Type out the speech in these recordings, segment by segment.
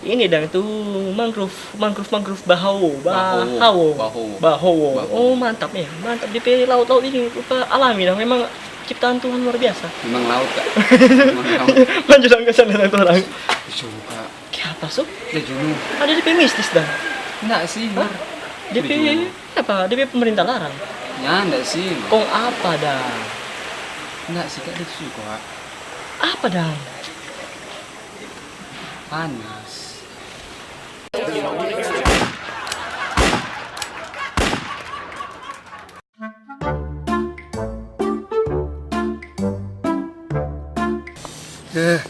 Ini dan itu mangrove bahowo. Oh mantap ya, mantap di laut ini rupa alami dah, memang ciptaan Tuhan luar biasa. Memang laut kak. Memang laut. Lanjut ke sana dengan orang. Suka. Kayak apa sob? Ya Juno. Ada DP mistis dah. Enggak sih. DP apa? DP pemerintah larang. Ya enggak sih. Kong apa dah? Enggak sih kak, dia suka. Apa dah? Panas.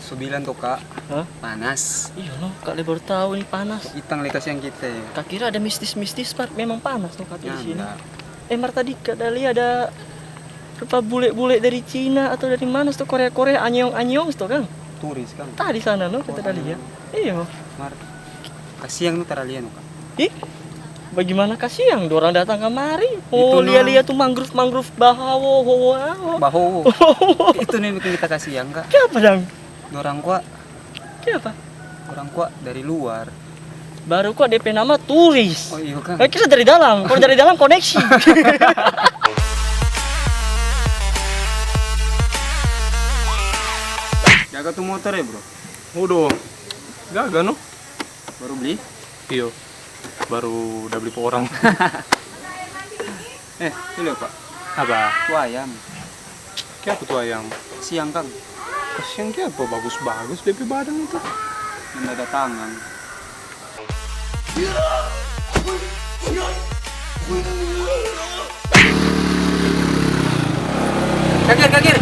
So bilang tuh kak, Hah? panas. Iya no, kak baru tahu nih panas. Itang lekas yang kita. Kak kira ada mistis-mistis Pak, memang panas tuh kak di Ya sini. enggak. Mar tadi kak Dali ada rupa bule-bule dari Cina atau dari mana tuh, Korea anyong tuh kan? Turis kan. Tadi sana no kata Dali ya. Iya. Mar. Kasiang nu taralian kak. Ih, bagaimana kasihan orang datang kemari? Itu, Oh, no. lihat tuh mangrove bahawo. Baho. Itu nih bikin kita kasiang kak. Kenapa dong? Orang kuat. Kenapa? Orang kuat dari luar. Baru kok DP nama turis. Oh iya kan. Kira dari dalam. Kalau dari dalam koneksi. Jaga tuh motor ya bro. Udah, gagal no? Baru beli. Iya, baru udah beli po orang. Itu lihat pak. Apa? Tuh ayam. Kayak apa tuh ayam? Siang kang. Kasian kayak apa? Bagus-bagus DP badan itu. Mendadak tangan. Kagir.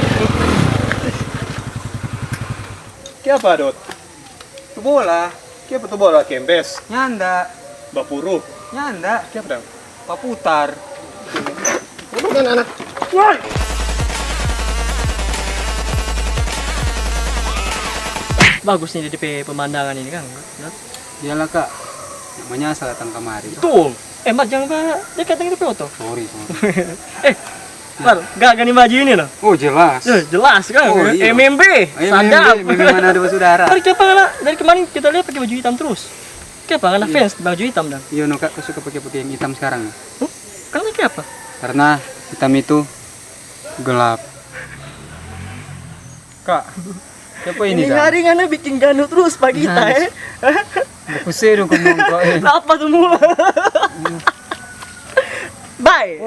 Kayak apa Dot? Tuh bola. Kayak apa tuh bola kempes? Nyanda. Bapuru? Nyanda. Kayak apa dong? Pak putar. Itu kan anak. Woi! Bagus nih DP pemandangan ini kan. Iyalah kak. Namanya asal datang kemari. Tuh. Mak jangan pak dekat dengan DP foto. Sorry. Mar, gak ganti baju ini loh. Oh jelas. Jelas kan. Oh, iya. MMB. Sadap. Memang ada saudara. Dari kemarin kita lihat pakai baju hitam terus. Kenapa? Karena fans baju hitam dan. Iya no kak, aku suka pakai putih yang hitam sekarang. Karena kenapa? Karena hitam itu gelap. Kak, siapa ini dah? hari ngana bikin ganu terus pak kita ya. Pusing dong ngomong kok. Apa semua? Bye.